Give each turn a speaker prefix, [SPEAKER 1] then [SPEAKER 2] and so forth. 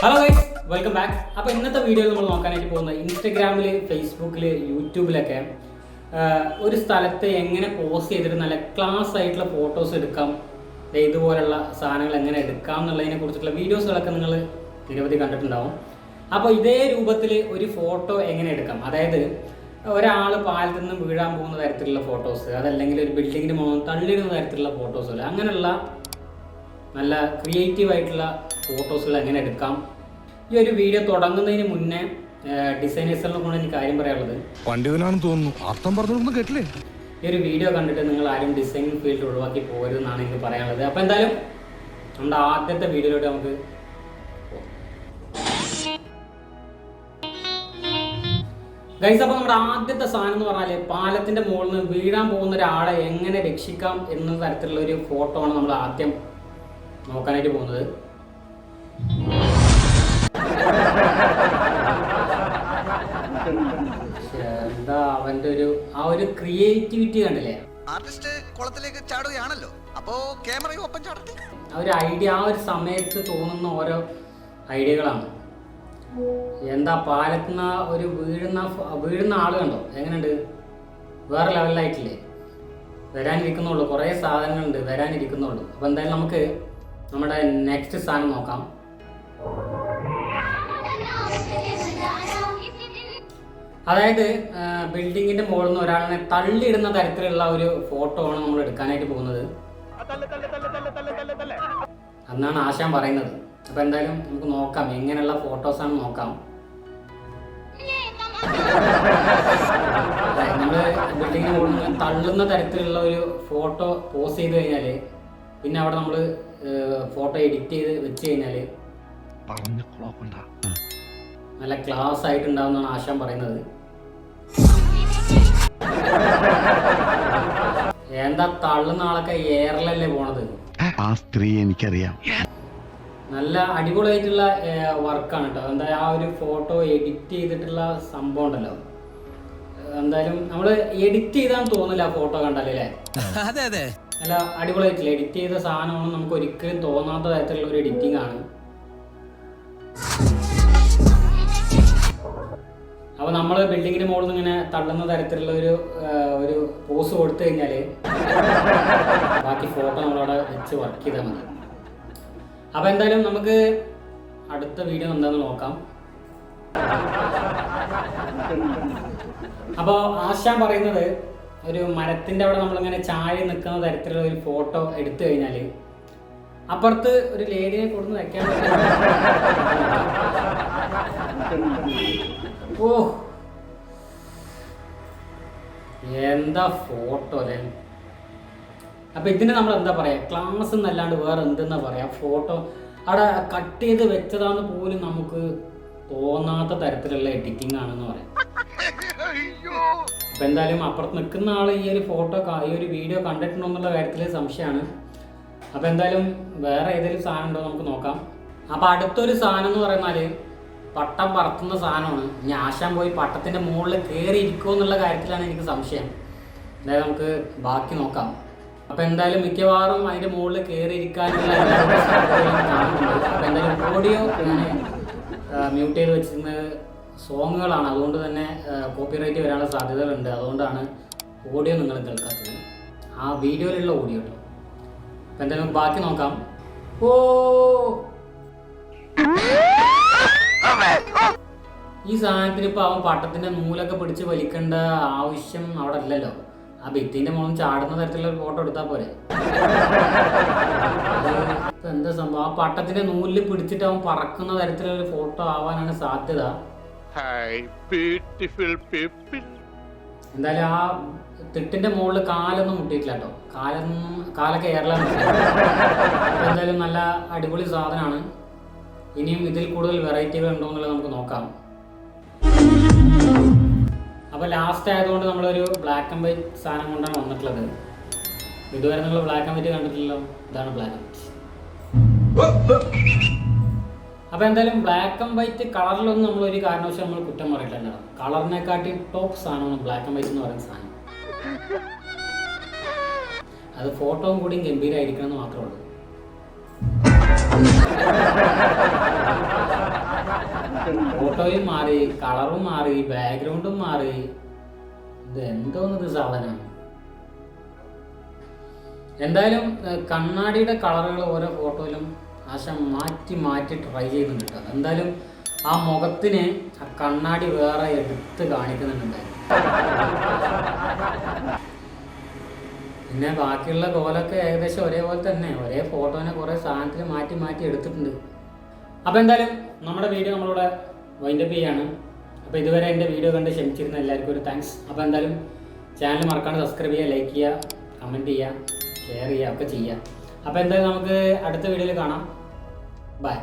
[SPEAKER 1] Hello guys, welcome back. അപ്പോൾ ഇന്നത്തെ വീഡിയോയിൽ നമ്മൾ നോക്കാനായിട്ട് പോകുന്നത് ഇൻസ്റ്റഗ്രാമിൽ, ഫേസ്ബുക്കിൽ, യൂട്യൂബിലൊക്കെ ഒരു സ്ഥലത്ത് എങ്ങനെ പോസ്റ്റ് ചെയ്തിട്ട് നല്ല ക്ലാസ് ആയിട്ടുള്ള ഫോട്ടോസ് എടുക്കാം, ഇതുപോലുള്ള സാധനങ്ങൾ എങ്ങനെ എടുക്കാം എന്നുള്ളതിനെ കുറിച്ചിട്ടുള്ള വീഡിയോസുകളൊക്കെ നിങ്ങൾ നിരവധി കണ്ടിട്ടുണ്ടാവും. അപ്പോൾ ഇതേ രൂപത്തിൽ ഒരു ഫോട്ടോ എങ്ങനെ എടുക്കാം, അതായത് ഒരാൾ പാലത്തിൽ നിന്ന് വീഴാൻ പോകുന്ന തരത്തിലുള്ള ഫോട്ടോസ്, അതല്ലെങ്കിൽ ഒരു ബിൽഡിങ്ങിന് മുകളിൽ തള്ളിയിടുന്ന തരത്തിലുള്ള ഫോട്ടോസുകൾ, അങ്ങനെയുള്ള നല്ല ക്രിയേറ്റീവ് ആയിട്ടുള്ള ഫോട്ടോസുകൾ എങ്ങനെ എടുക്കാം. ഈ ഒരു വീഡിയോ തുടങ്ങുന്നതിന് മുന്നേ ഡിസൈനേഴ്സിനെ കൊണ്ട് എനിക്ക് കാര്യം പറയാനുള്ളത്,
[SPEAKER 2] പണ്ഡിതനാണെന്ന് തോന്നുന്നു, അർത്ഥം പറഞ്ഞൊന്നും കേട്ടില്ലേ.
[SPEAKER 1] ഈ ഒരു വീഡിയോ കണ്ടിട്ട് നിങ്ങൾ ആരും ഡിസൈനിങ് ഫീൽഡ് ഒഴിവാക്കി പോകരുതെന്നാണ് എനിക്ക് പറയാനുള്ളത്. അപ്പോൾ എന്തായാലും നമ്മുടെ ആദ്യത്തെ വീഡിയോയിലോട്ട് നമുക്ക് ഗൈസ്. അപ്പോൾ നമ്മുടെ ആദ്യത്തെ സാധനം എന്ന് പറഞ്ഞാൽ പാലത്തിൻ്റെ മുകളിൽ നിന്ന് വീഴാൻ പോകുന്ന ഒരാളെ എങ്ങനെ രക്ഷിക്കാം എന്ന തരത്തിലുള്ള ഒരു ഫോട്ടോ ആണ് നമ്മൾ ആദ്യം നോക്കാനായിട്ട് പോകുന്നത്. എന്താ അവന്റെ ഒരു ക്രിയേറ്റിവിറ്റി കണ്ടില്ലേ.
[SPEAKER 3] ആർട്ടിസ്റ്റ് കുളത്തിലേക്ക് ചാടുകയാണല്ലോ, അപ്പോ ക്യാമറയും ഒപ്പം ചാടട്ടെ.
[SPEAKER 1] ആ ഒരു ഐഡിയ ആ ഒരു സമയത്ത് തോന്നുന്ന ഓരോ ഐഡിയകളാണ്. എന്താ പാലത്തുന്ന ഒരു വീഴുന്ന ആള് കണ്ടോ, എങ്ങനെയുണ്ട്, വേറെ ലെവലിലായിട്ടില്ലേ. വരാനിരിക്കുന്നുള്ളൂ, കുറേ സാധനങ്ങളുണ്ട് വരാനിരിക്കുന്നുള്ളൂ. അപ്പോൾ എന്തായാലും നമുക്ക് നമ്മുടെ നെക്സ്റ്റ് സാധനം നോക്കാം. അതായത് ബിൽഡിങ്ങിന്റെ മുകളിൽ നിന്ന് ഒരാളിനെ തള്ളിയിടുന്ന തരത്തിലുള്ള ഒരു ഫോട്ടോ ആണ് നമ്മൾ എടുക്കാനായിട്ട് പോകുന്നത് എന്നാണ് ആശാൻ പറയുന്നത്. അപ്പോൾ എന്തായാലും നമുക്ക് നോക്കാം എങ്ങനെയുള്ള ഫോട്ടോസാണ് നോക്കാം. നമ്മൾ ബിൽഡിങ്ങിന് മുകളിൽ നിന്ന് തള്ളുന്ന തരത്തിലുള്ള ഒരു ഫോട്ടോ പോസ്റ്റ് ചെയ്ത് കഴിഞ്ഞാൽ, പിന്നെ അവിടെ നമ്മൾ ഫോട്ടോ എഡിറ്റ് ചെയ്ത് വെച്ച് കഴിഞ്ഞാൽ നല്ല ക്ലാസ് ആയിട്ടുണ്ടാവുമെന്നാണ് ആശാൻ പറയുന്നത്. എന്താ തള്ളുന്ന ആളൊക്കെ എയറിലല്ലേ പോണത്.
[SPEAKER 4] ആ സ്ത്രീ എനിക്കറിയാം.
[SPEAKER 1] നല്ല അടിപൊളിയായിട്ടുള്ള വർക്കാണ് കേട്ടോ. എന്താ ആ ഒരു ഫോട്ടോ എഡിറ്റ് ചെയ്തിട്ടുള്ള സംഭവം ഉണ്ടല്ലോ, എന്തായാലും നമ്മൾ എഡിറ്റ് ചെയ്താന്ന് തോന്നില്ല ആ ഫോട്ടോ കണ്ടാലേ.
[SPEAKER 5] അതെ അതെ,
[SPEAKER 1] നല്ല അടിപൊളിയായിട്ടില്ല, എഡിറ്റ് ചെയ്ത സാധനമാണ്, നമുക്ക് ഒരിക്കലും തോന്നാത്ത തരത്തിലുള്ള ഒരു എഡിറ്റിംഗ് ആണ്. അപ്പോൾ നമ്മൾ ബിൽഡിങ്ങിന് മുകളിൽ നിന്ന് ഇങ്ങനെ തള്ളുന്ന തരത്തിലുള്ള ഒരു പോസ് കൊടുത്തു കഴിഞ്ഞാൽ ബാക്കി ഫോട്ടോ നമ്മളവിടെ വെച്ച് വർക്ക് ചെയ്താൽ മതി. അപ്പോൾ എന്തായാലും നമുക്ക് അടുത്ത വീഡിയോ എന്താണെന്ന് നോക്കാം. അപ്പോൾ ആശാൻ പറയുന്നത്, ഒരു മരത്തിൻ്റെ അവിടെ നമ്മളിങ്ങനെ ചാരി നിൽക്കുന്ന തരത്തിലുള്ള ഒരു ഫോട്ടോ എടുത്തു കഴിഞ്ഞാൽ അപ്പുറത്ത് ഒരു ലേഡിനെ കൊടുന്ന് വെക്കാൻ ഓ എന്താ ഫോട്ടോ അല്ലേ. അപ്പം ഇതിന് നമ്മൾ എന്താ പറയുക, ക്ലാസ് എന്നല്ലാണ്ട് വേറെ എന്തെന്നാ പറയുക. ഫോട്ടോ അവിടെ കട്ട് ചെയ്ത് വെച്ചതാന്ന് പോലും നമുക്ക് തോന്നാത്ത തരത്തിലുള്ള എഡിറ്റിംഗ് ആണെന്ന് പറയാം. അപ്പം എന്തായാലും അപ്പുറത്ത് നിൽക്കുന്ന ആൾ ഈ ഒരു ഫോട്ടോ ഈ ഒരു വീഡിയോ കണ്ടിട്ടുണ്ടോ എന്നുള്ള കാര്യത്തിൽ സംശയമാണ്. അപ്പോൾ എന്തായാലും വേറെ ഏതെങ്കിലും സാധനം ഉണ്ടോ നമുക്ക് നോക്കാം. അപ്പോൾ അടുത്തൊരു സാധനം എന്ന് പറഞ്ഞാൽ പട്ടം പറത്തുന്ന സാധനമാണ്. ഇനി ആശാൻ പോയി പട്ടത്തിൻ്റെ മുകളിൽ കയറി ഇരിക്കുമോ എന്നുള്ള കാര്യത്തിലാണ് എനിക്ക് സംശയം. അതായത് നമുക്ക് ബാക്കി നോക്കാം. അപ്പോൾ എന്തായാലും മിക്കവാറും അതിൻ്റെ മുകളിൽ കയറി ഇരിക്കാനുള്ള എല്ലാ സാധ്യതകളും കാണുന്നുണ്ട്. അപ്പോൾ എന്തായാലും ഓഡിയോ മ്യൂട്ട് ചെയ്ത് വെച്ചിരുന്നത് സോങ്ങുകളാണ്, അതുകൊണ്ട് തന്നെ കോപ്പിറൈറ്റ് വരാനുള്ള സാധ്യതകളുണ്ട്. അതുകൊണ്ടാണ് ഓഡിയോ നിങ്ങൾ കേൾക്കാത്തത്, ആ വീഡിയോയിലുള്ള ഓഡിയോ കേട്ടോ. അപ്പം എന്തായാലും ബാക്കി നോക്കാം. ഓ ഈ സാധനത്തിന് ഇപ്പോൾ അവൻ പട്ടത്തിൻ്റെ നൂലൊക്കെ പിടിച്ച് വലിക്കേണ്ട ആവശ്യം അവിടെ ഇല്ലല്ലോ. ആ ഭിത്തിൻ്റെ മുകളിൽ ചാടുന്ന തരത്തിലുള്ള ഒരു ഫോട്ടോ എടുത്താൽ പോരെ. ഇപ്പം എന്താ സംഭവം, ആ പട്ടത്തിൻ്റെ നൂലിൽ പിടിച്ചിട്ട് അവൻ പറക്കുന്ന തരത്തിലുള്ള ഒരു ഫോട്ടോ ആവാനാണ് സാധ്യത. എന്തായാലും ആ തിട്ടിൻ്റെ മുകളിൽ കാലൊന്നും മുട്ടിയിട്ടില്ല കേട്ടോ, കാലൊക്കെ ഏറലാണ്. അപ്പം എന്തായാലും നല്ല അടിപൊളി സാധനമാണ്. ഇനിയും ഇതിൽ കൂടുതൽ വെറൈറ്റികൾ ഉണ്ടോ എന്നുള്ളത് നമുക്ക് നോക്കാം. അപ്പോൾ ലാസ്റ്റ് ആയതുകൊണ്ട് നമ്മളൊരു ബ്ലാക്ക് ആൻഡ് വൈറ്റ് സാധനം കൊണ്ടാണ് വന്നിട്ടുള്ളത്. ഇതുവരെ നിങ്ങൾ ബ്ലാക്ക് ആൻഡ് വൈറ്റ് കണ്ടിട്ടില്ലല്ലോ, ഇതാണ് ബ്ലാക്ക് ആൻഡ് വൈറ്റ്. അപ്പോൾ എന്തായാലും ബ്ലാക്ക് ആൻഡ് വൈറ്റ് കളറിലൊന്നും നമ്മളൊരു കാരണവശാലും നമ്മൾ കുറ്റം പറയില്ല. കളറിനെക്കാട്ടി ടോപ്പ് സാധനമാണ് ബ്ലാക്ക് ആൻഡ് വൈറ്റ് എന്ന് പറയുന്ന സാധനം. അത് ഫോട്ടോയും കൂടി ഗംഭീരമായിരിക്കണം എന്ന് മാത്രമേ ഉള്ളൂ. ഫോട്ടോയും മാറി, കളറും മാറി, ബാക്ക്ഗ്രൗണ്ടും മാറി. ഇത് എന്തോന്നത് സാധനം. എന്തായാലും കണ്ണാടിയുടെ കളറുകൾ ഓരോ ഫോട്ടോയിലും ആശ മാറ്റി മാറ്റി ട്രൈ ചെയ്യുന്നുണ്ട് കേട്ടോ. എന്തായാലും ആ മുഖത്തിന് ആ കണ്ണാടി വേറെ എടുത്ത് കാണിക്കുന്നുണ്ട്. പിന്നെ ബാക്കിയുള്ള കോലൊക്കെ ഏകദേശം ഒരേപോലെ തന്നെ, ഒരേ ഫോട്ടോനെ കുറേ സാധനത്തിൽ മാറ്റി മാറ്റി എടുത്തിട്ടുണ്ട്. അപ്പോൾ എന്തായാലും നമ്മുടെ വീഡിയോ നമ്മളിവിടെ വൈൻഡപ്പ് ചെയ്യാണ്. അപ്പോൾ ഇതുവരെ എൻ്റെ വീഡിയോ കണ്ട് ക്ഷമിച്ചിരുന്ന എല്ലാവർക്കും ഒരു താങ്ക്സ്. അപ്പോൾ എന്തായാലും ചാനൽ മറക്കാണ്ട് സബ്സ്ക്രൈബ് ചെയ്യുക, ലൈക്ക് ചെയ്യുക, കമൻറ്റ് ചെയ്യുക, ഷെയർ ചെയ്യുക ഒക്കെ ചെയ്യുക. അപ്പോൾ എന്തായാലും നമുക്ക് അടുത്ത വീഡിയോയിൽ കാണാം. ബൈ.